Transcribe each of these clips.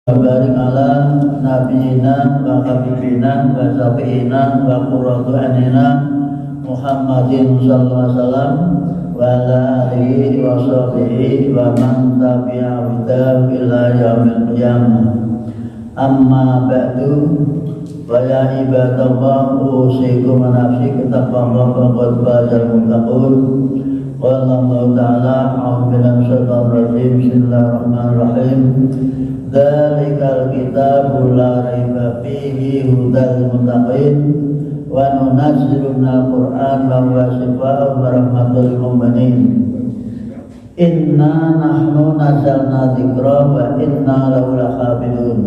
Barik ala nabiyina wa habibina wa syafi'ina wa qurratu a'yunina Muhammadin sallallahu alaihi wasallam wa ala alihi wa sahbihi wa man tabi'a bidahu ila yaumil qiyamah. Amma ba'du, wa ya ibadallah, usikum wa nafsi bittaqwallah faqad fazal muttaqun. Qala Allah ta'ala, a'udzu billahi minasyaitonir rajim. Bismillahirrahmanirrahim. Dzalikal kitabu la raiba fihi hudal muttaqin wa nunazzilu minal qur'an ma huwa shifaa'un wa rahmatul lil mu'minin. Inna nahnu nazzalna dzikra wa inna lahu lahafizun.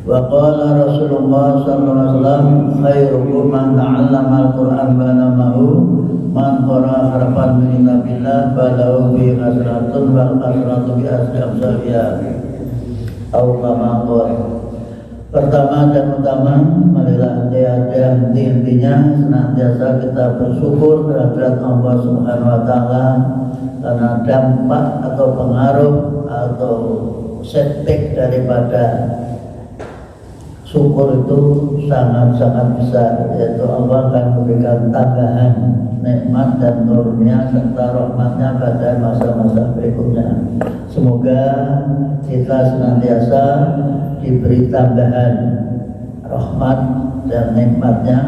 Wa qala Rasulullah sallallahu alaihi wasallam, khairukum man ta'allama al-Qur'an wa 'allamahu man qara'a harfan min kitabillah falahu bi hasratun wal hasratu bi asri amsalha. Pertama dan utama, marilah tiada intinya senantiasa kita bersyukur terhadap Allah Subhanahu wa Ta'ala, karena dampak atau pengaruh atau setback daripada syukur itu sangat-sangat besar, yaitu Allah akan memberikan tambahan nikmat dan nurnya serta rahmatnya pada masa-masa berikutnya. Semoga kita senantiasa diberi tambahan rahmat dan nikmatnya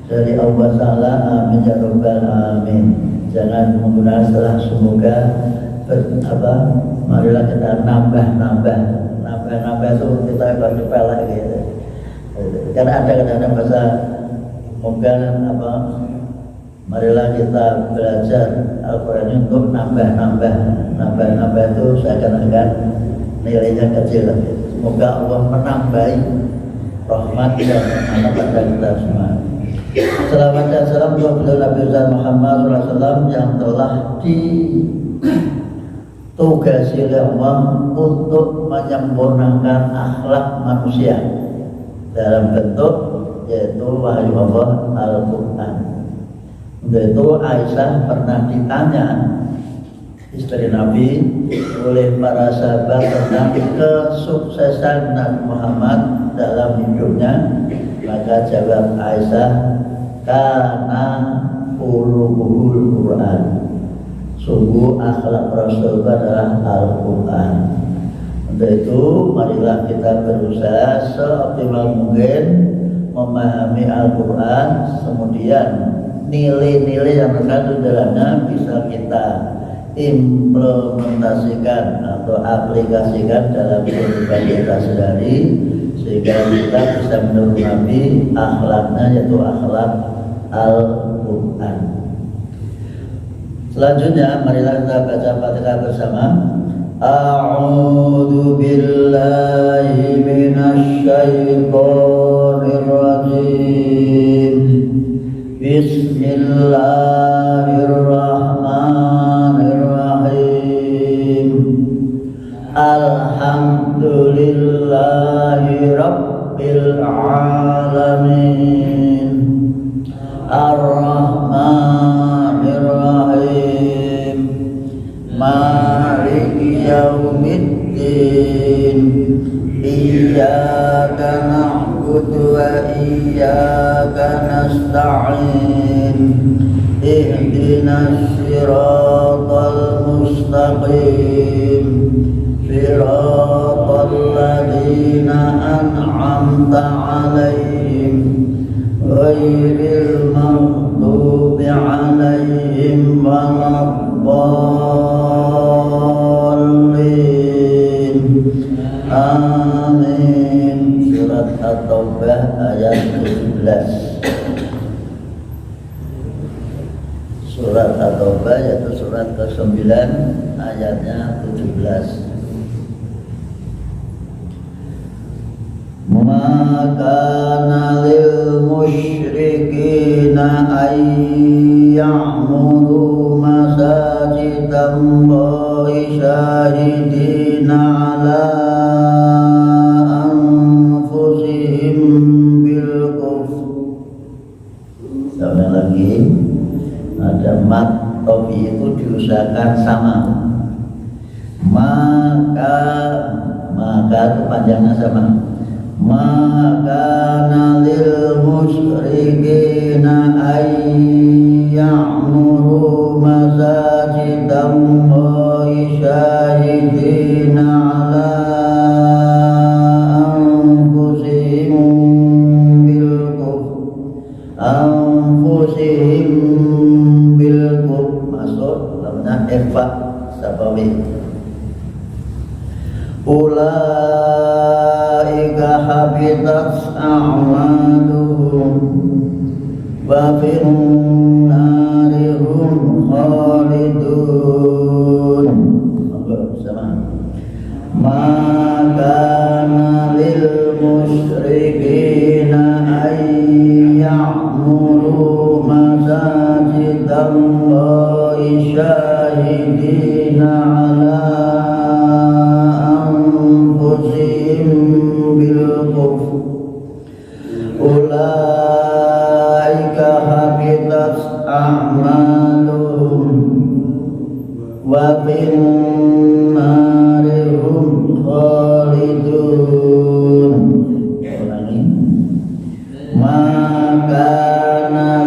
dari Allah Ta'ala. Amin ya rabbal alamin. Jangan menggunakan setelah semoga marilah kita nambah itu kita baca pelak gitu. Karena ada kadang-kadang bahasa moga marilah kita belajar Al-Quran ini untuk nambah itu seakan-akan nilainya kecil. Semoga Allah menambahi rahmat dan rahmat pada kita semua. Selawat dan salam kepada Nabi Muhammad SAW yang telah ditugasi oleh Allah untuk menyempurnakan akhlak manusia dalam bentuk yaitu wahyu Allah Al-Quran. Untuk itu Aisyah pernah ditanya, istri Nabi, oleh para sahabat tentang kesuksesan Nabi Muhammad dalam hidupnya. Maka jawab Aisyah, kana khuluquhul Quran. Sungguh akhlak Rasul adalah Al-Quran. Untuk itu marilah kita berusaha seoptimal mungkin memahami Al-Quran, kemudian nilai-nilai yang terkandung dalamnya bisa kita implementasikan atau aplikasikan dalam kehidupan kita sehari, sehingga kita bisa menuruni akhlaknya, yaitu akhlak Al-Quran. Selanjutnya marilah kita baca Fatihah bersama. A'udzu billahi minasy syaithanir rajim. Bismillahirrahmanirrahim. Alhamdulillahi rabbil alamin. Ar-Rahmanir-Rahim. Maliki yaumiddin. Iyyaka na'budu wa iyyaka nasta'in. Ihdinas siratal mustaqim. Siratal ladzina an'amta 'alaihim ghairil maghdubi 'alaihim waladdallin. Amin. Surat At-Taubah ayat 17. Surat At-Taubah yaitu surat ke-9 ayatnya 17. Ma kana lil musyrikina ay ya'muru masajidallahi syahidina ala anfusihim bil kufr. Sama lagi ada mat tobi itu diusahakan sama. Maka maka itu panjangnya sama. Maka nalil musyrikina ayya'muru masajidallahi syahidina ala anfusihim bil kufr masuk namanya irfa sabawi. Ulaika habitat a'maluhum wa fin narihum khalidun. Sama. Maka lil musyrikina ayya'muru masajidallahi syahidina ala bil kufr. Ulaika habitat a'maluhum wa fin narihum khalidun. Ulangi. Maka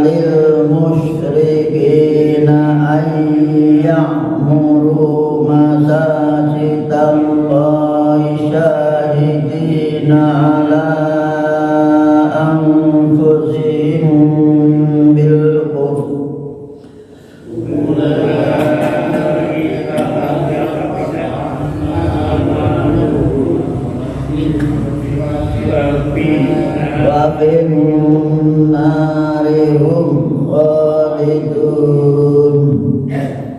lil musyrikina ayya'muru masajidallahi syahidina ala anfusihim bil kufr. Wa bin narihum khalidun.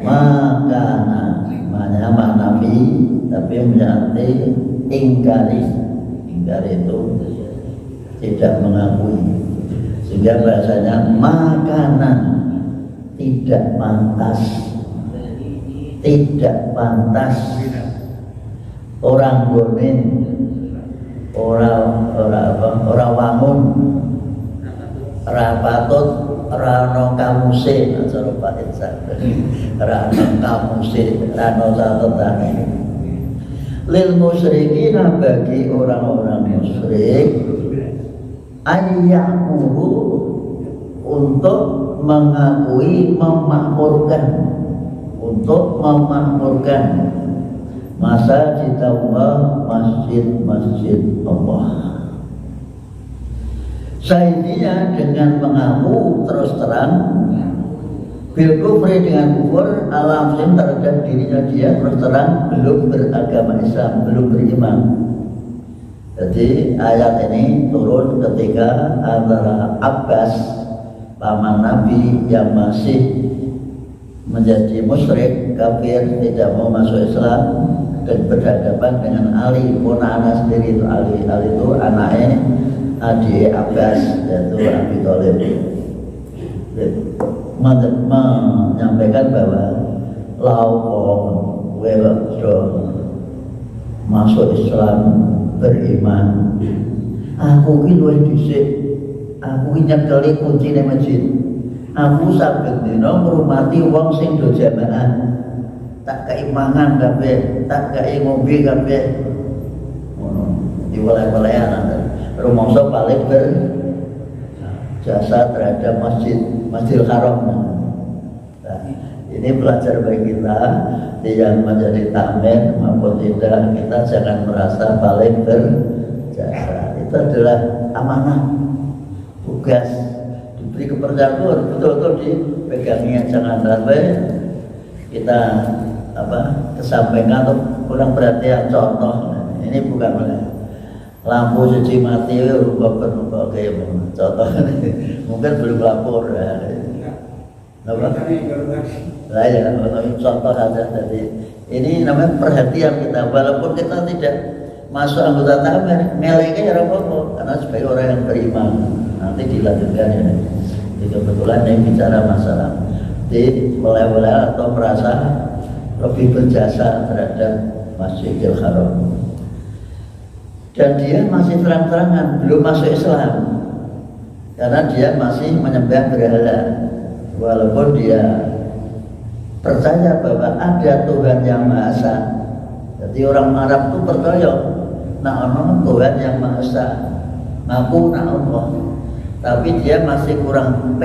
Makanya nabi tapi menjadi ingkari itu tidak mengakui, sehingga bahasanya makanan tidak pantas orang gonin orang wangun rapatut rano kamuse acara Pak Insan rano kamuse rano catetane lil musyrikina bagi orang-orang musyrik ayyamuru untuk mengakui memakmurkan masjid Allah, masjid Allah. Syahidnya dengan mengaku terus terang bil kufri dengan kufur alamsim terhadap dirinya dia terus terang belum beragama Islam, belum beriman. Jadi ayat ini turun ketika antara Abbas paman Nabi yang masih menjadi musyrik kafir tidak mau masuk Islam dan berhadapan dengan Ali ponakan sendiri itu Ali itu anaknya adik Abbas yaitu Abi Thalib menyampaikan bahwa laupon weldo masuk Islam beriman aku ki luwih dhisik aku ki nyekeli kuncine masjid aku saben dina ngurmati wong sing do jamaah tak kei mangan kabeh tak kei ngombe kabeh ngono diweleh-welehan rumangsa paling berjasa terhadap Masjidil Haram. Nah, ini pelajar bagi kita yang menjadi takmir maupun tidak, kita jangan merasa paling berjasa. Itu adalah amanah, tugas, diberi kepercayaan betul-betul dipegangnya, jangan sampai kita kesampaian atau kurang perhatian. Contoh ini bukan lampu cuci mati rubah kayak contoh mungkin belum lapor ya. Nah ya contoh saja. Jadi ini namanya perhatian kita, walaupun kita tidak masuk anggota takmir meleknya ya apa-apa karena sebagai orang yang beriman. Nanti dilanjutkan ya. Jadi kebetulan ini bicara masalah di mulai atau merasa lebih berjasa terhadap Masjidil Haram. Dan dia masih terang-terangan belum masuk Islam karena dia masih menyembah berhala, walaupun dia percaya bahwa ada Tuhan yang Maha Esa. Jadi orang Arab itu percaya nak ono Tuhan yang Maha Esa, ngaku nak Allah, tapi dia masih kurang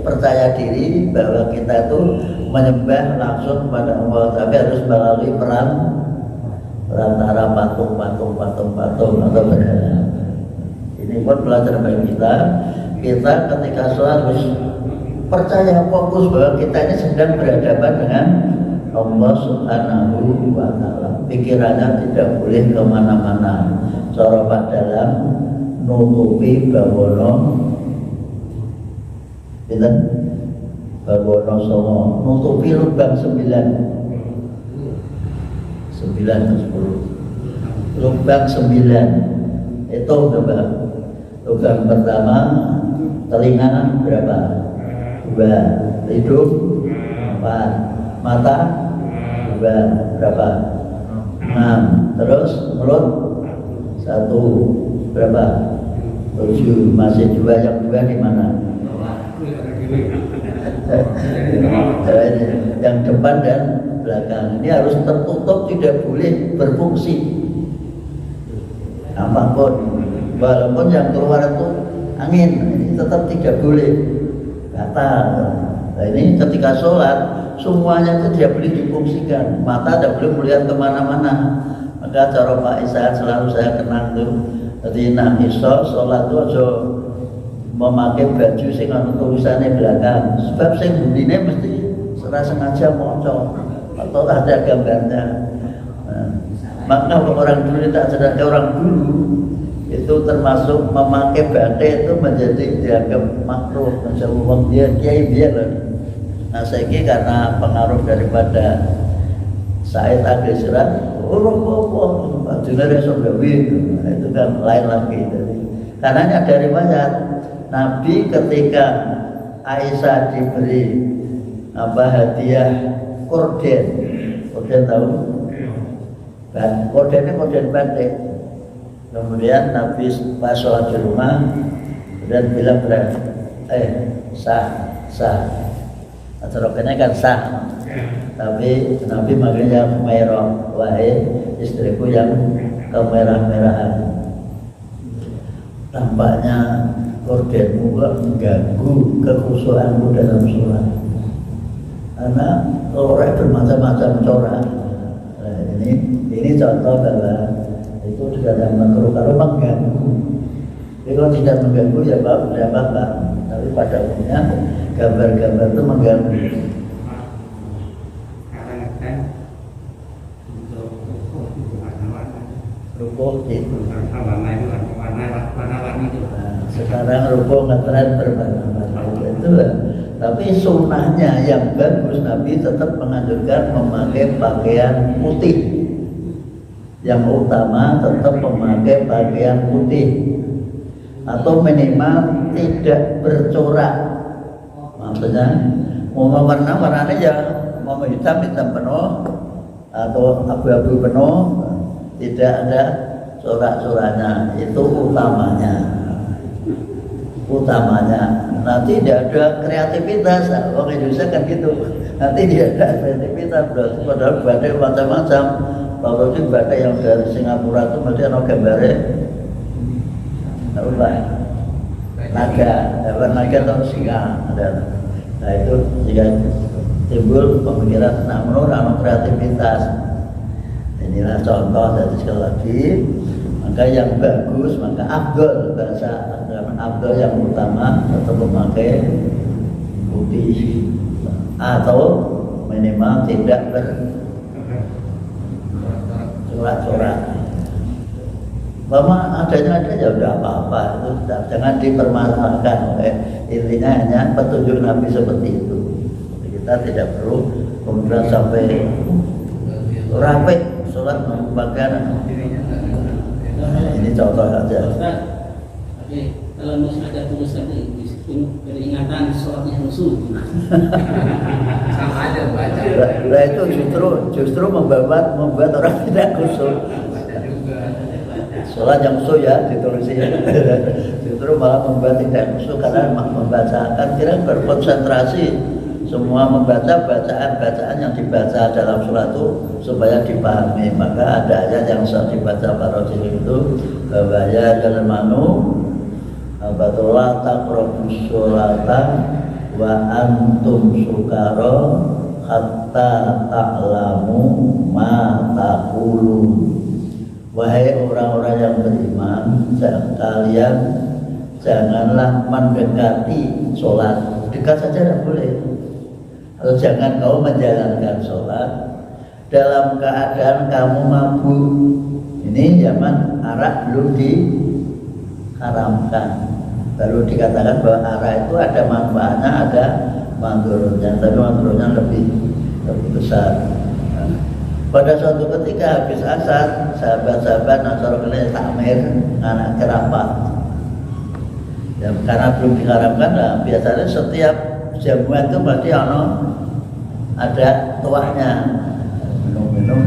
percaya diri bahwa kita itu menyembah langsung kepada Allah, tapi harus melalui perantara patung atau berhala. Ini pun pelajaran bagi kita ketika sholat harus percaya fokus bahwa kita ini sedang berhadapan dengan Allah Subhanahu wa Ta'ala. Pikirannya tidak boleh kemana-mana. Cara Pak dalam nutupi bawono, bawono songo, nutupi lubang 9 ke 10. Lubang 9 itu berapa? Lubang pertama telinga berapa? 2, hidung 4, mata 2, berapa? 6, terus mulut 1, berapa? 7, masih 2, yang 2 di mana? Yang depan dan belakang ini harus tertutup, tidak boleh berfungsi apapun, walaupun yang keluar itu angin, ini tetap tidak boleh batal. Nah, ini ketika sholat semuanya itu tidak boleh difungsikan, mata tidak boleh melihat kemana-mana. Maka cara Pak Isa selalu saya kenang tuh, jadi nak iso sholat itu aja memakai baju sing ana tulisannya belakang, sebab sing bundine mesti secara sengaja moco atau ada gambarnya. Nah, maka orang dulu tak sedar, orang dulu itu termasuk memakai batik itu menjadi dianggap makruh, macam dia kiai biar. Nah saiki karena pengaruh daripada Said Agil Siraj, bajunya resok gawe, itu kan lain lagi. Karena ada riwayat Nabi ketika Aisyah diberi hadiah korden tahu? Kordennya korden batik. Kemudian Nabi pas sholat di rumah dan bilang sah. Acaranya kan sah. Tapi Nabi makanya merah, wahai istriku yang kemerah-merahan. Tampaknya kordenmu mengganggu kekhusyuanmu dalam sholat. Karena orang bermacam-macam corak. Nah, ini contoh bahwa itu tidak ada makruh kalau mengganggu. Jadi kalau tidak mengganggu ya apa-apa. Tapi pada umumnya gambar-gambar itu mengganggu. Rukuh itu. Sekarang rukuh ngetren berwarna-warni itu lah. Tapi sunnahnya yang bagus, Nabi tetap menganjurkan memakai pakaian putih. Yang utama tetap memakai pakaian putih atau minimal tidak bercorak. Maksudnya mau warnanya ya mau hitam penuh atau abu-abu penuh, tidak ada corak-coraknya. Itu utamanya. Nanti tidak ada kreativitas. Orang Indonesia kan gitu. Nanti tidak ada kreativitas. Padahal batik macam-macam. Kalau di batik yang dari Singapura itu mesti ada gambarnya naga atau singa ada. Nah itu jika timbul pemikiran menurut kreativitas. Inilah contoh dari sekali lagi. Maka yang bagus, maka afdol, bahasa afdol yang utama tetap memakai putih atau minimal tidak bercorak-corak. Mama adanya ya udah apa-apa, itu jangan dipermasalahkan. Intinya hanya petunjuk Nabi seperti itu. Kita tidak perlu kemudian sampai rapi sholat membakar. Ini contoh saja. Oke, kalau misalnya ada tulisan peringatan sholatnya musuh. Sama aja baca. Nah itu justru membuat orang tidak khusyuk. Sholat yang khusyuk ya ditulisnya. Justru malah membuat tidak khusyuk karena membacakan kira berkonsentrasi semua membaca bacaan-bacaan yang dibaca dalam surat itu supaya dipahami. Maka ada ayat yang bisa dibaca para jin itu bahwa ya jalmanu abadullah taqrabus sholata wa antum sukara hatta ta'lamu ma taqulun. Wahai orang-orang yang beriman, kalian janganlah mendekati sholat. Dekat saja tidak boleh. Atau jangan kau menjalankan sholat dalam keadaan kamu mabuk. Ini zaman arak belum diharamkan. Baru dikatakan bahwa arak itu ada manfaatnya, ada mandorotnya, tapi mandorotnya lebih besar. Pada suatu ketika habis asar, sahabat-sahabat Nasrani takmir anak kerapat. Ya, karena belum diharamkan, nah, biasanya setiap jamuan itu pasti ada tuahnya, minum-minum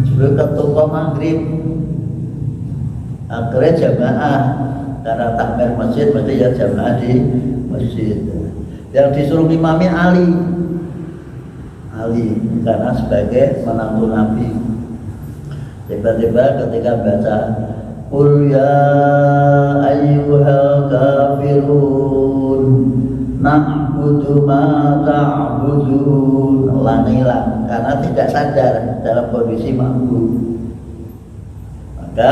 sebelum ketutup maghrib. Akhirnya jamaah, karena takmir masjid pasti ya jamaah di masjid. Yang disuruh imami Ali karena sebagai menantu Nabi. Tiba-tiba ketika baca Qul ya ayyuhal kafirun na'budu ma ta'budun, hilang karena tidak sadar dalam kondisi mabuk. Maka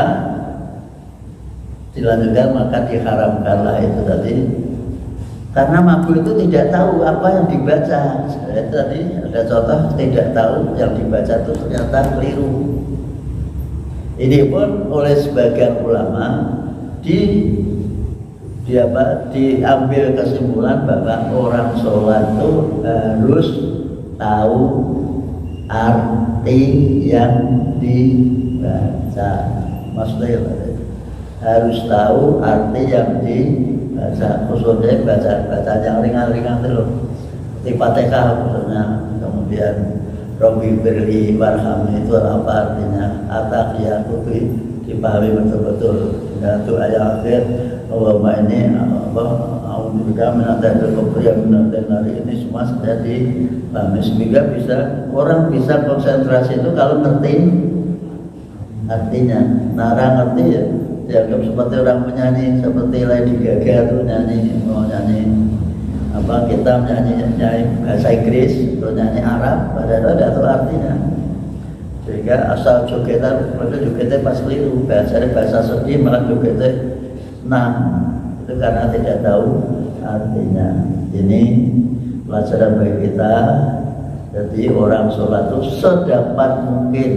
dilanjutkan, maka diharamkanlah itu tadi. Karena mabuk itu tidak tahu apa yang dibaca. Itu tadi ada contoh, tidak tahu yang dibaca itu ternyata keliru. Ini pun oleh sebagian ulama diambil kesimpulan bahwa orang sholat itu harus tahu arti yang dibaca. Maksudnya harus tahu arti yang dibaca, khususnya bacaan yang ringan-ringan itu loh, seperti Fatihah khususnya. Kemudian Rabbi birli warhamni itu apa artinya? At-taqiyah itu dipahami betul-betul. Dan doa yang akhir Allahumma ini Alhamdulillah menandai kemuliaan menandai ini semua sudah dipahami sehingga orang bisa konsentrasi itu kalau ngerti artinya. Nara ngerti ya dianggap seperti orang menyanyi, seperti Lady Gaga itu mau nyanyi kita nyanyi bahasa Inggris atau nyanyi Arab, padahal tidak tahu artinya. Sehingga asal jogetan, mereka jogetnya pas keliru, bahasa sedih malah jogetnya itu karena tidak tahu artinya. Ini pelajaran bagi kita. Jadi orang sholat itu sedapat mungkin.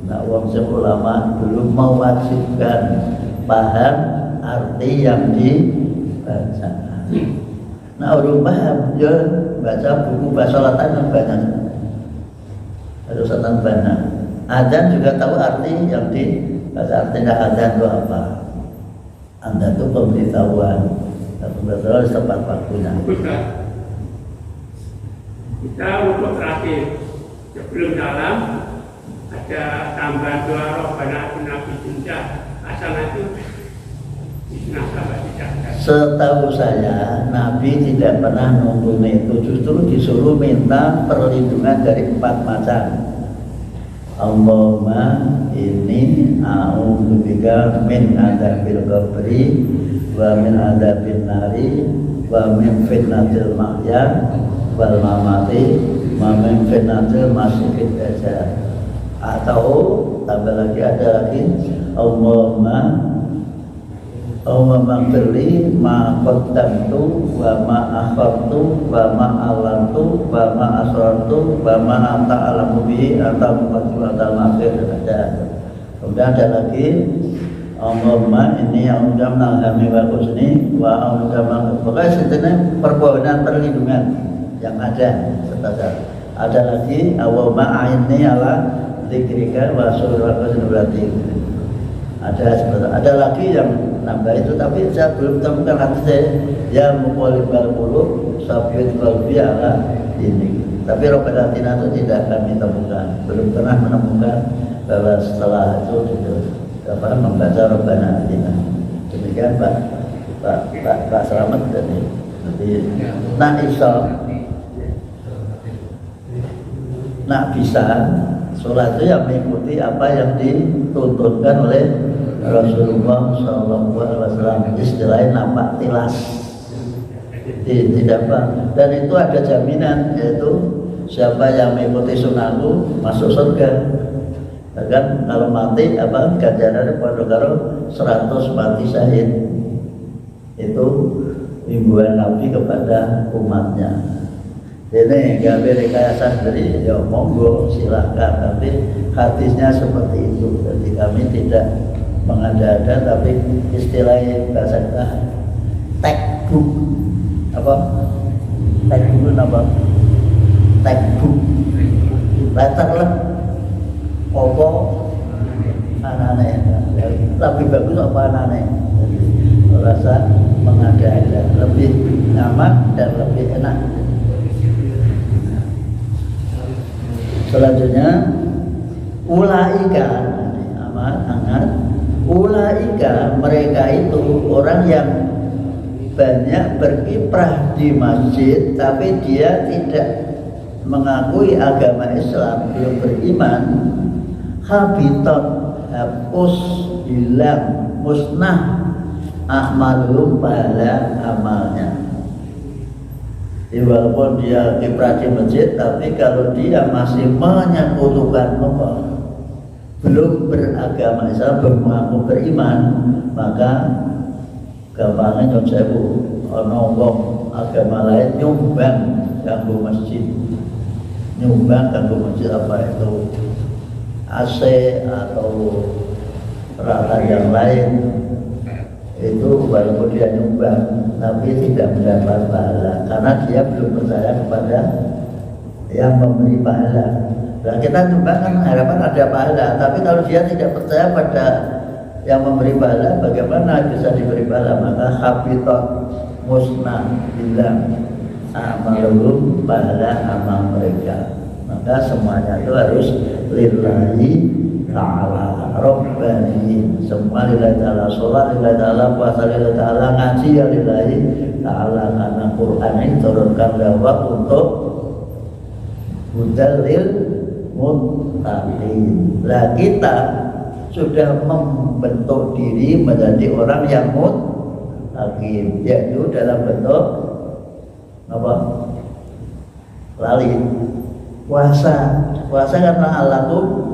Nah, ulama belum mewajibkan paham arti yang dibaca. Nah, orang paham, ya baca buku bahasa Latin banyak. Harus banyak. Adzan juga tahu arti yang dibaca. Artinya adzan itu apa? Adzan itu pemberitahuan. Pemberitahuan di tempat waktunya. Kita untuk terakhir sebelum dalam ada tambahan doa Rabbana atina fid dunya hasanah itu setahu saya Nabi tidak pernah nunggu itu, justru disuruh minta perlindungan dari 4 macam. Allahumma inni a'udzubika min adzabil qabri wa min adzabin nari wa min fitnatil mahya wal mamati wa min fitnatil masiihid dajjal. Atau tambah lagi, ada lagi Allahumma firli ma qaddamtu wa ma akhartu wa ma alantu wa ma asrartu wa ma anta alamu bihi anta muqaddim anta akhir. Kemudian ada lagi Allahumma inni a'udzu minal wa husni wa a'udzu pokoknya sejenis permohonan perlindungan yang ada setelah. Ada lagi Allahumma a'inni ala dzikrika wa syukrika. Ada lagi yang nambah itu, tapi saya belum temukan hadisnya. Ya muqallibal qulub sabbit qalbi ala ini. Tapi Rabbana atina itu tidak kami temukan, belum pernah menemukan bahwa setelah itu membaca Rabbana atina. Demikian Pak Slamet tadi. Nah, insya nak bisa sholat itu yang mengikuti apa yang dituntunkan oleh Rasulullah SAW. Istilahnya nampak tilas, tidak apa. Dan itu ada jaminan, yaitu siapa yang mengikuti sunnahku masuk surga. Bahkan kalau mati ganjarannya pada karo 100 mati syahid. Itu himbauan Nabi kepada umatnya. Ini gak rekayasa sendiri, ya monggo silakan. Tapi hadisnya seperti itu. Jadi kami tidak mengada-ada, tapi istilahnya bahasa kita textbook apa? Textbook apa? Textbook letter lah. Apa anane? Lebih bagus apa anane? Rasa mengada-ada, lebih nyaman dan lebih enak. Selanjutnya ulaika, amat hangat. Ulaika, mereka itu orang yang banyak berkiprah di masjid tapi dia tidak mengakui agama Islam, dia beriman. Habitat, hapus, hilang, musnah a'malum, pahala amalnya. Jadi walaupun dia kiprah di masjid, tapi kalau dia masih menyekutukan Allah, belum beragama Islam, belum mengaku beriman, maka gampangnya nyuwun sewu, ana wong agama lain nyumbang kanggo masjid. Nyumbang kanggo masjid apa itu? AC atau peralatan yang lain, itu walaupun dia nyumbang tapi tidak mendapat pahala karena dia belum percaya kepada yang memberi pahala. Nah, kita nyumbang kan harapan ada pahala, tapi kalau dia tidak percaya pada yang memberi pahala, bagaimana bisa diberi pahala? Maka habitat, musnah, hilang amalum, pahala amal mereka. Maka semuanya itu harus lillahi ta'ala, Rabbani, semua lillahi ta'ala, sholat lillahi ta'ala, puasa lillahi ta'ala, ngaji ya lillahi ta'ala. Karena Quran ini turunkan lewat untuk hudalil muttaqin. Lah kita sudah membentuk diri menjadi orang yang muttaqin, yaitu dalam bentuk apa? Lali. Puasa karena Allahku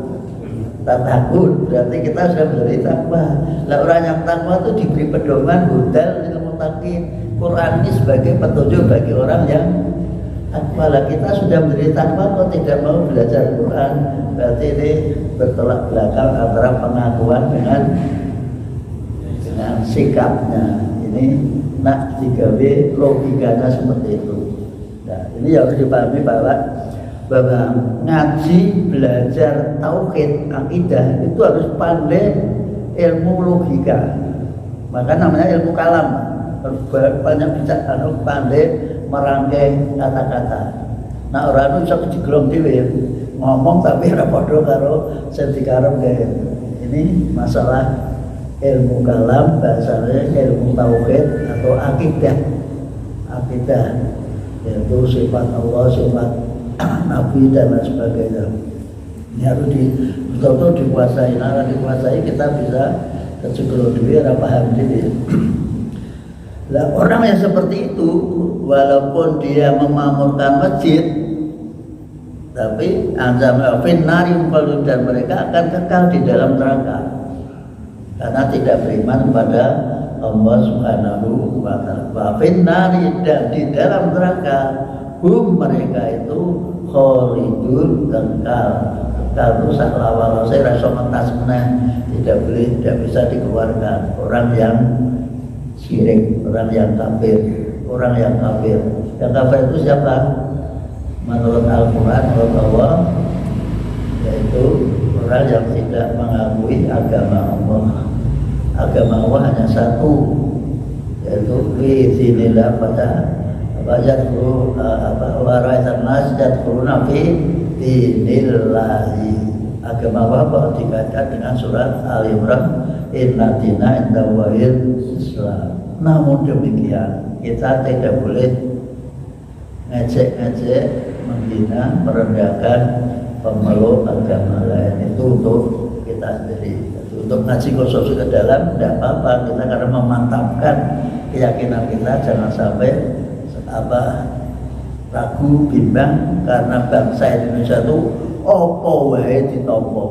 takut, berarti kita sudah menjadi takwa. Lah orang yang takwa itu diberi pedoman hudal lil muttaqin. Quran ini sebagai petunjuk bagi orang yang takwa. Lah kita sudah menjadi takwa kok tidak mau belajar Quran, berarti ini bertolak belakang antara pengakuan dengan sikapnya. Ini nak digawe logikanya seperti itu. Nah, ini harus dipahami bahwa ngaji, belajar tauhid, akidah itu harus pandai ilmu logika. Maka namanya ilmu kalam. Harus banyak bicara, pandai merangkai kata-kata. Nah, orang itu bisa kejeglong dhewe ngomong tapi ora padha karo sing dikarep kae. Ini masalah ilmu kalam, bahasanya ilmu tauhid atau akidah. Akidah yaitu sifat Allah, sifat Nabi dan lain sebagainya. Ini harus betul-betul dikuasai. Nah, dikuasai kita bisa kejeglong dhewe ora paham dhewe. Lah orang yang seperti itu walaupun dia memamurkan masjid, tapi anjam finnari dan mereka akan kekal di dalam neraka karena tidak beriman kepada Allah Subhanahu wa taala. Finnari, dan di dalam neraka mereka itu khalidun, kekal itu saklawala saya rasa mentas meneh, tidak bisa dikeluarkan. Orang yang syirik, orang yang kafir. Yang kafir itu siapa? Menurut Al-Quran, menurut Allah, yaitu orang yang tidak mengakui agama Allah. Agama Allah hanya satu, yaitu biiznillah pada yadkhulu waraitan nas yadkhuluna fi dinillahi. Agama Allah dikaitkan dengan surat Al-Imran, inna dina indallahil Islam. Namun demikian kita tidak boleh ngejek-ngejek, menghina, merendahkan pemeluk agama lain itu untuk kita sendiri. Untuk ngaji konsumsi ke dalam tidak apa-apa, kita karena memantapkan keyakinan kita, jangan sampai ragu bimbang karena bangsa Indonesia itu opo wae ditompo.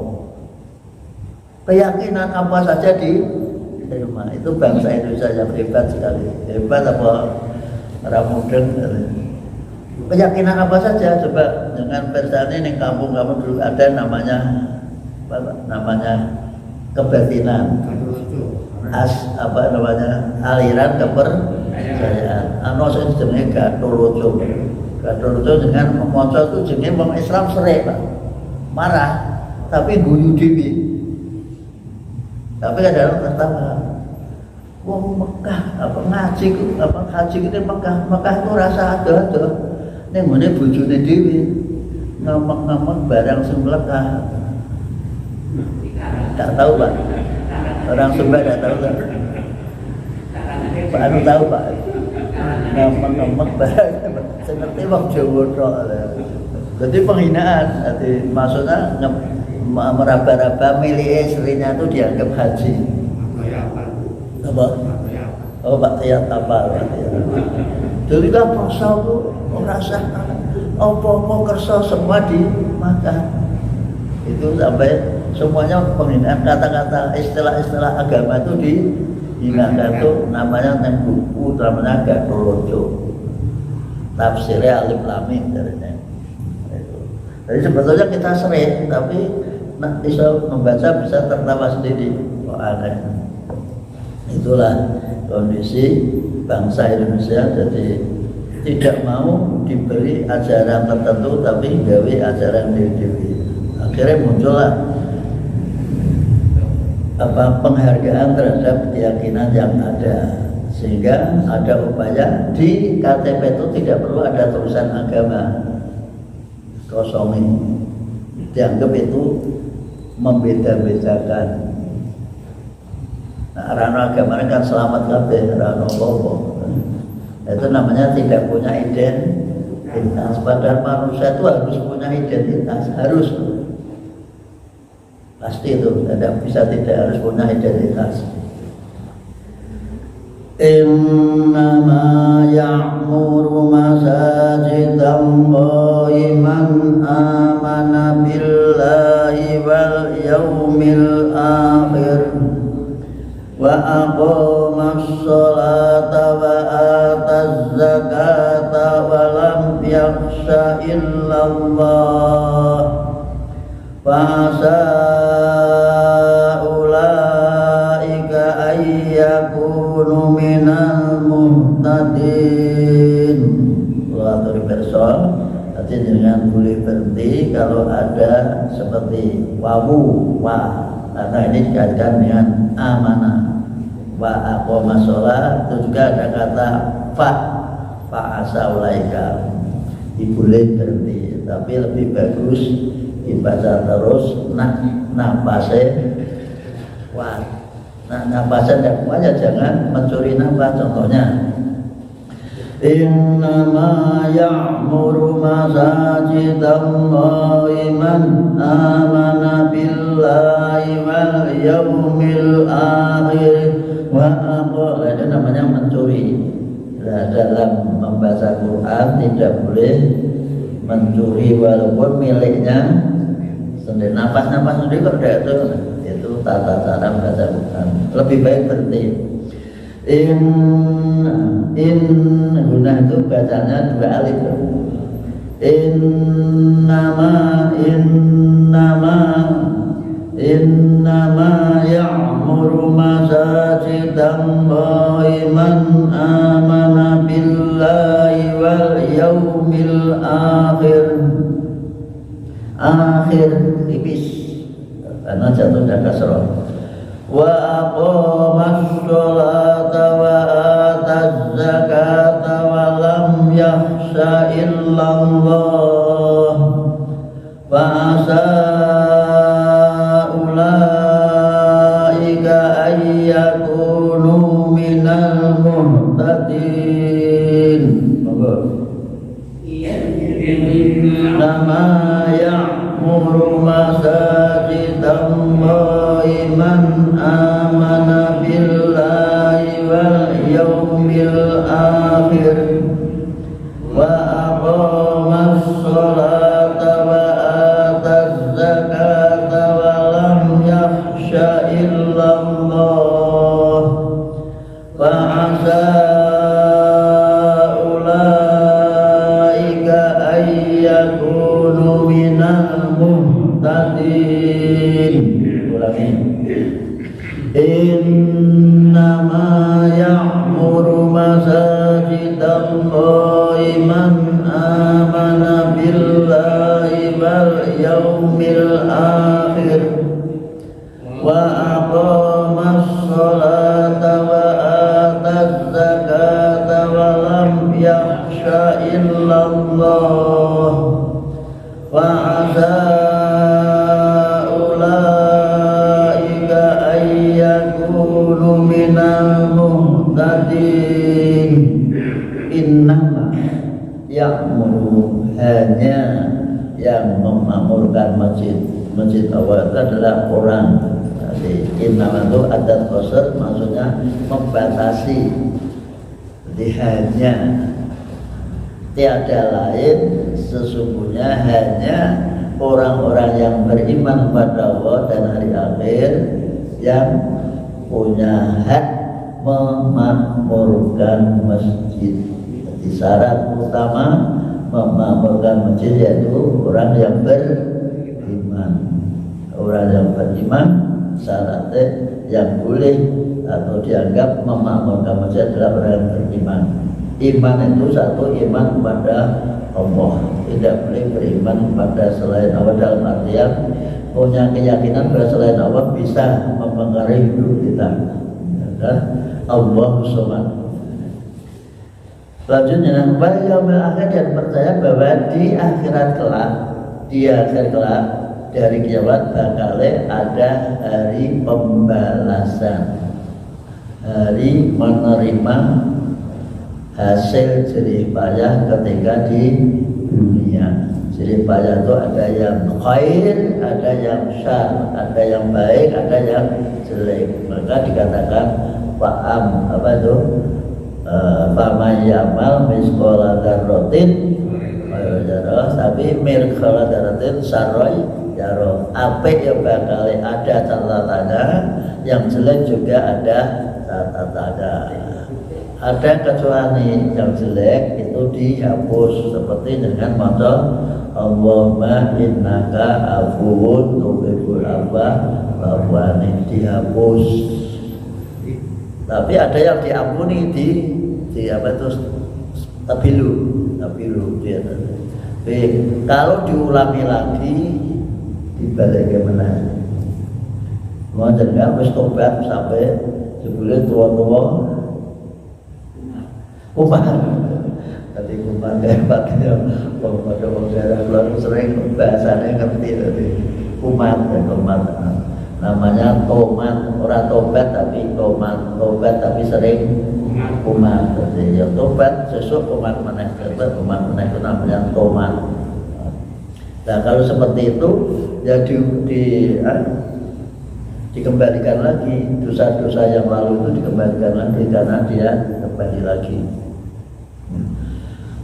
Keyakinan apa saja diterima. Itu bangsa Indonesia yang hebat sekali. Hebat apa orang mudeng. Keyakinan apa saja coba dengan persane ning kampung-kampung dulu ada namanya kebatinan, aliran kepercayaan. Ano sing jenenge Gatotkaca. Gatotkaca dengan maca itu jenenge wong Islam serik, Pak. Marah, tapi guyu dhewe. Tapi kadang tertawa. Wong Mekah ngaji kita Mekah itu rasa ada. Ning ngene bojone dhewe ngomong barang sing mlekah. Tak tahu Pak, orang Sumba tak tahu Pak. Pak anu tahu Pak, ngomong barang seperti wong Jawa tok. Jadi penghinaan, maksudnya meraba-raba milik istrinya itu dianggap haji. Apa? Oh Pak Tiat apa? Jadi kan paksa itu merasa apa-apa kersa semua dimakan. Itu sampai semuanya penghinaan, kata-kata istilah-istilah agama itu dihinakan. Itu namanya buku namanya Gatotkaca, tafsirnya Alif Lam Mim dari. Jadi sebetulnya kita sering, tapi bisa membaca bisa tertawa sendiri. Kok aneh. Itulah kondisi bangsa Indonesia. Jadi tidak mau diberi ajaran tertentu, tapi gawe ajaran dewi-dewi. Akhirnya muncullah penghargaan terhadap keyakinan yang ada, sehingga ada upaya di KTP itu tidak perlu ada tulisan agama, kosongin, dianggap itu membeda-bedakan. Nah, rano agama kan selamat kabeh, rano apa. Itu namanya tidak punya identitas. Padahal manusia itu harus punya identitas, harus. Pasti itu, tidak harus punya identitas. Innama ya'muru masajidallahi man amana billahi wal yawmil akhir wa aqamas sholata wa ataz zakata wa lam yakhsha illallah fa'asa ulaika ayyakunu minal muhtadin. Kalau atur person, nanti dengan boleh berhenti kalau ada seperti wawu, karena ini dikaitkan dengan amanah. Wa aqamas sholat itu juga ada kata fa'asa ulaika, boleh berhenti, tapi lebih bagus dibaca terus nafasnya kuat. Nafasnya tidak kuat ya jangan mencuri nafas. Contohnya innama ya'muru masajidallahi man amana billahi wal yawmil akhir wa aqala. Itu namanya mencuri. Nah, dalam membaca Quran tidak boleh mencuri walaupun miliknya sendiri. Nafas-nafas sendiri kok tidak itu tata cara membaca Quran. Lebih baik berhenti. Guna itu bacanya 2 alif. Innama ya'muru masajidallahi man amana billahi wal yawmil akhir tipis karena jatuh dan kasroh. Wa aqamas sholata wa ataz zakata wa lam yakhsha illallah fa'asa ulaika ayyakunu minal muhtadin. Nama ya'muru Innama ya'muru masajidallahi man amana billahi wal yawmil akhir wa aqamas sholata wa ataz zakata wa lam yakhsha illallah wa asa ulaika ayyakunu minal muhtadin. Innama ya'muru, hanya yang memakmurkan masjid Allah itu adalah orang. Jadi innama itu adat qasr, maksudnya membatasi. Jadi hanya, tiada lain, sesungguhnya hanya orang-orang yang beriman kepada Allah dan hari akhir yang punya hak memakmurkan masjid. Jadi syarat utama memakmurkan masjid yaitu orang yang beriman. Orang yang beriman syaratnya yang boleh atau dianggap memakmurkan masjid adalah orang yang beriman. Iman itu satu, iman kepada Allah, tidak boleh beriman kepada selain Allah, dalam artian punya keyakinan bahwa selain Allah bisa mempengaruhi hidup kita. Allah Subhanahu. Selanjutnya, wal yaumil akhir, dan percaya bahwa di akhirat kelak, dari kiamat bakal ada hari pembalasan, hari menerima hasil jerih payah ketika di dunia. Jerih payah itu ada yang khair, ada yang syar, ada yang baik, ada yang jelek. Maka dikatakan fa'am, apa itu? Faman yamal misqala dzarratin khairan, tapi mirqala dzarratin syarran yara. Apik ya bakal ada catatannya, yang jelek juga ada catatannya. Ada kecuali yang jelek itu dihapus, seperti dengan maca Allahumma innaka afuwun tuhibbul afwa fa'fu anni, dihapus. Tapi ada yang diampuni di apa itu tabilu dia. Tapi kalau diulangi lagi dibalik mana? Mau jangan harus tobat sampai sebulan tua-tua. Umat, tadi umat hebatnya, pada orang keluar sering bahasanya ngerti tadi. Umat dan umat, namanya tomat, orang tobat tapi tobat tapi sering umat. Jadi ya tobat sesuk umat meneh, umat meneh itu namanya tomat. Nah kalau seperti itu ya dikembalikan lagi, dosa-dosa yang lalu itu dikembalikan lagi karena dia kembali lagi.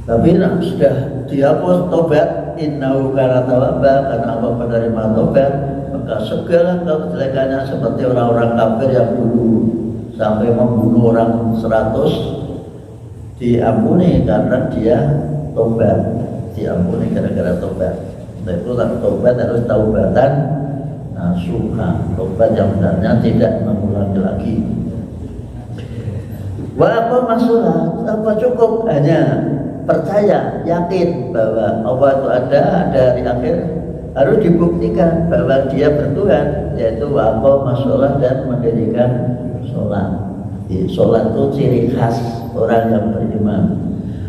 Tapi sudah dihapus tobat, innahu kana tawwaba, karena Allah penerima tobat, maka segala kejelekannya seperti orang-orang kafir yang dulu sampai membunuh orang 100 diampuni karena dia tobat, diampuni gara-gara tobat. Nah itu tobat harus taubatan nasuha, tobat yang benarnya tidak mengulangi lagi. Wa apa masalah? Apa cukup hanya percaya, yakin bahwa Allah itu ada hari akhir? Harus dibuktikan bahwa dia bertuhan, yaitu waqo masalah dan mendirikan sholat. Sholat itu ciri khas orang yang beriman.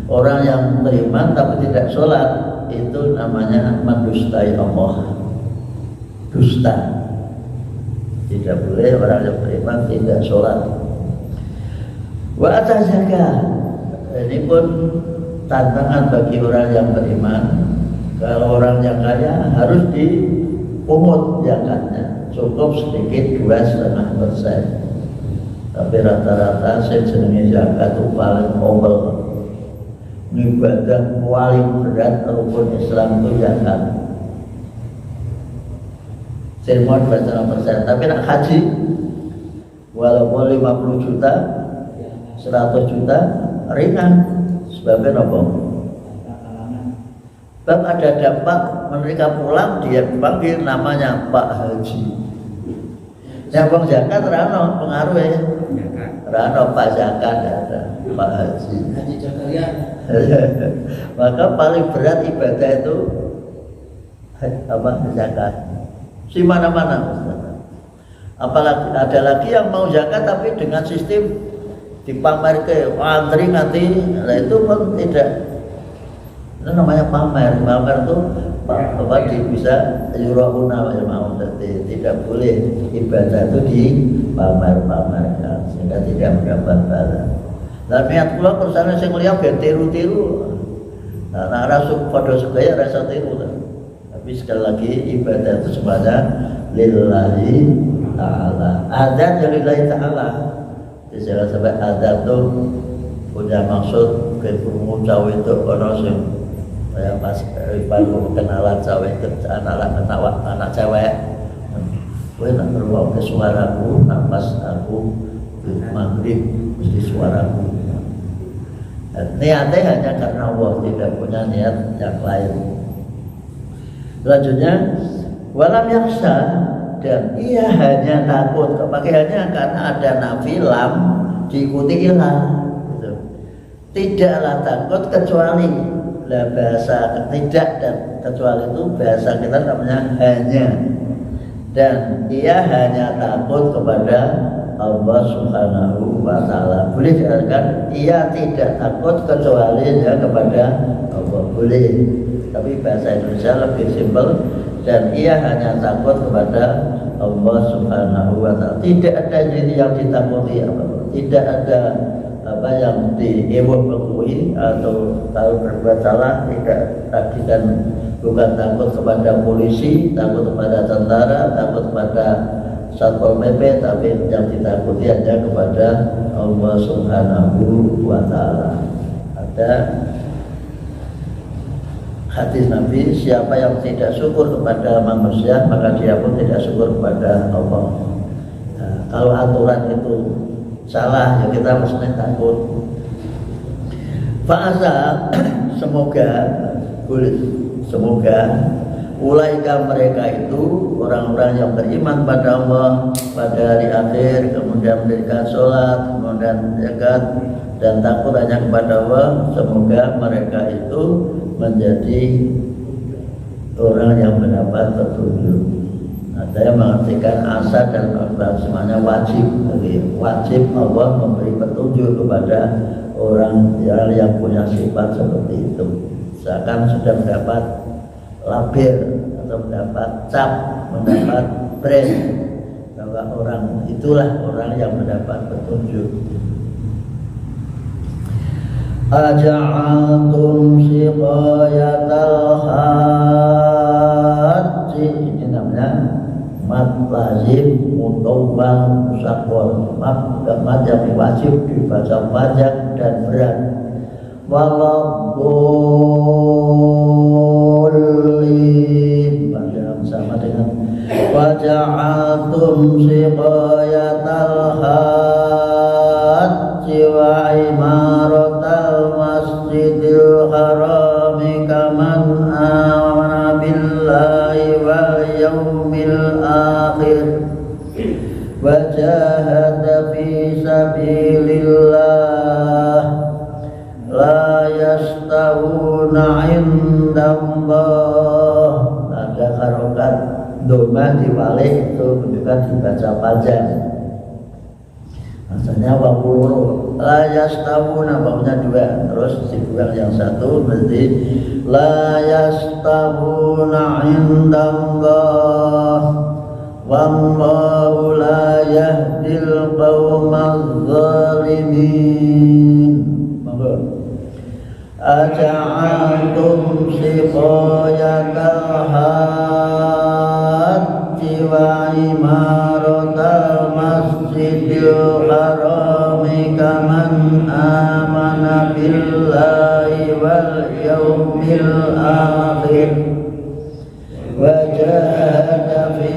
Orang yang beriman tapi tidak sholat itu namanya mendustai Allah, dusta. Tidak boleh orang yang beriman tidak sholat. Wa ata zakat, ini pun tantangan bagi orang yang beriman. Kalau orang yang kaya harus dipungut zakatnya, cukup sedikit 2,5%. Tapi rata-rata saya jenenge zakat itu paling obel. Ibadah paling berat rukun Islam itu zakat. Sermon 2,5%, tapi nak haji walaupun 50 juta, 100 juta ringan. Sebabnya apa? Sebab ada dampak mereka pulang dia dipanggil namanya Pak Haji. Yang wong zakat rano pengaruhnya, rano pak zakat ada, pak haji. Haji Jakarta. Maka paling berat ibadah itu apa zakat. Si mana-mana. Apalagi ada lagi yang mau zakat tapi dengan sistem dipamer ke antri nanti, nah itu pun tidak. Itu namanya pamer. Pamer itu apa bisa yurahuna mau, jadi tidak boleh ibadah itu dipamer-pamerkan sehingga tidak mendapat pahala. Lah niat kula persane sing liya ben tiru-tiru. Nah, rasul padha sedaya rasa tiru. Tapi sekali lagi ibadah itu semuanya lillahi ta'ala. Adzan ya lillahi ta'ala. Jadi saya sampai adzan itu punya maksud kekrungu cawe itu kono sing saya pas baru kenalan cawe ke anak cewek. Kowe nak ngrungokne suaraku, napas aku maghrib mesti suaraku. Niatnya hanya karena Allah, tidak punya niat yang lain. Selanjutnya walam yakhsha, dan ia hanya takut. Pakai hanya karena ada nafi lam diikuti ilah gitu. Tidaklah takut kecuali lah bahasa tidak dan kecuali itu bahasa kita namanya hanya. Dan ia hanya takut kepada Allah Subhanahu wa ta'ala. Boleh dikatakan ia tidak takut kecuali ya kepada Allah, boleh. Tapi bahasa Indonesia lebih simpel, dan ia hanya takut kepada Allah Subhanahu wa ta'ala. Tidak ada yang ditakuti apa, tidak ada apa yang dievaluasi atau kalau berbuat salah tidak tadi kan bukan takut kepada polisi, takut kepada tentara, takut kepada Satpol PP, tapi yang ditakuti hanya kepada Allah Subhanahu wa ta'ala. Ada hadis Nabi, siapa yang tidak syukur kepada manusia maka dia pun tidak syukur kepada Allah. Nah, kalau aturan itu salah ya kita mesti takut. Fa'asa semoga ulaika mereka itu orang-orang yang beriman pada Allah pada hari akhir, kemudian mendirikan sholat, kemudian zakat dan takut hanya kepada Allah. Semoga mereka itu menjadi orang yang mendapat petunjuk. Nah, saya mengartikan asa dan semuanya wajib. Jadi, wajib Allah memberi petunjuk kepada orang yang punya sifat seperti itu. Seakan sudah mendapat label atau mendapat cap, mendapat brand bahwa orang itulah orang yang mendapat petunjuk. Aja'altum siqayatal haji, ini namanya mat lazim mutawwal musaqqal. Mat yang wajib dibaca panjang dan berat. Waladdallin, yang sama dengan waja'altum siqayatal haji wa imaratal masjidil harami kaman amana billahi wal yawmil akhir wa jahada fi sabilillah la yastawuna indallah. Ada harokat doma diwalik itu menunjukkan dibaca panjang. Maksudnya wapuluh la yastawuna, bawahnya dua, terus dibuang yang satu berarti la yastawuna indallah wallahu la yahdil qawmal zalimin. Aja'altum siqayatal haji wa imaratal masjidil harami kaman amana billahi wal yawmil akhir wa jahada fi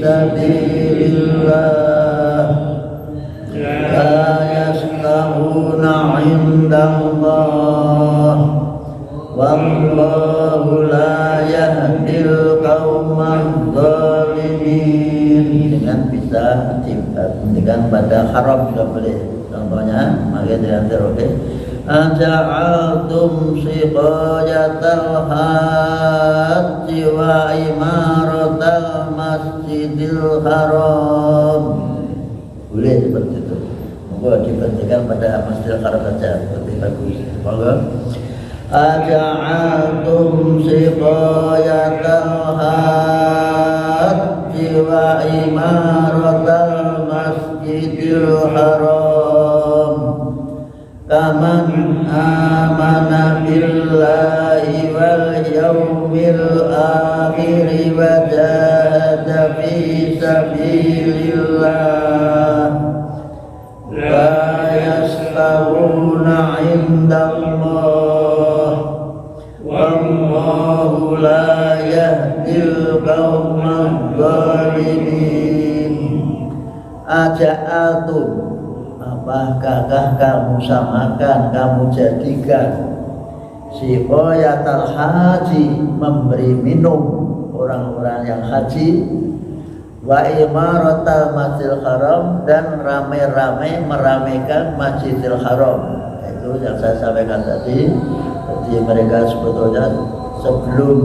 sabilillah la yastawuna indallah wallahu la yahdil qawmal zalimin. dengan bisa dibandingkan pada haram juga boleh. Contohnya makin diantar oke. Aja'altum siqayatal hajji wa imaratal masjidil haram. Boleh seperti itu. Monggo dibandingkan pada Masjidil Haram saja, lebih bagus. Monggo. Aja'altum siqayatal hajji wa imaratal masjidil haram kaman amana billahi wal yawmil akhir wa jahada fi sabilillah la yastawuna indallah wallahu la yahdil qawmal zalimin. Aja'altum, apakah kamu samakan, kamu jadikan siqayatal haji, memberi minum orang-orang yang haji, wa imaratal masjidil haram, dan ramai-ramai meramaikan Masjidil Haram. Itu yang saya sampaikan tadi. Jadi mereka sebetulnya sebelum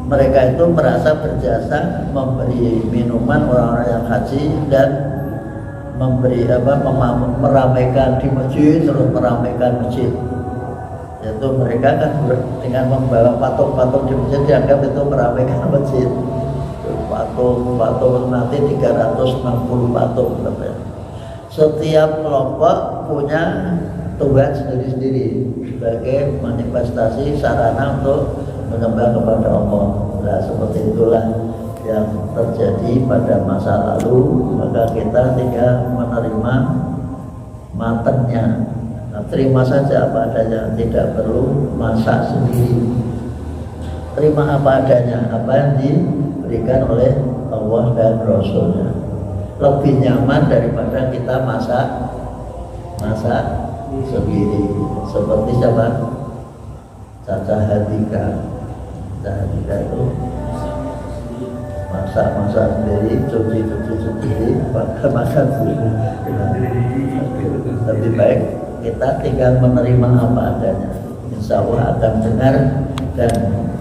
mereka itu merasa berjasa memberi minuman orang-orang yang haji dan memberi meramaikan di masjid, terus meramaikan masjid. Yaitu mereka kan dengan membawa patung-patung di masjid dianggap itu meramaikan masjid. Patung nanti 360 patung. Setiap kelompok punya Tuhan sendiri-sendiri sebagai manifestasi sarana untuk menyembah kepada Allah. Nah, seperti itulah yang terjadi pada masa lalu. Maka kita tinggal menerima matanya. Nah, terima saja apa adanya, tidak perlu masak sendiri. Terima apa adanya, apa yang diberikan oleh Allah dan Rasulnya. Lebih nyaman daripada kita masak sendiri. Seperti siapa? Caca Hadika itu masak sendiri, cuci sendiri, makan sendiri. Lebih baik kita tinggal menerima apa adanya. Insya Allah akan benar. Dan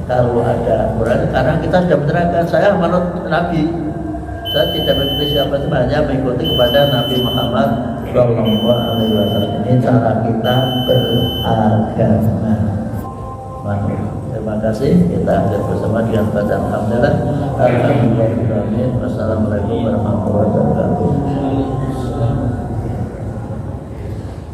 kalau ada Quran, sekarang kita sudah menerangkan, saya menurut Nabi, saya tidak mengikuti siapa sebenarnya, mengikuti kepada Nabi Muhammad Sallallahu Alaihi Wasallam. Ini cara kita beragama. Terima kasih. Kita akan bersama dengan bacaan alhamdulillah. Alhamdulillah. Wassalamualaikum warahmatullahi wabarakatuh.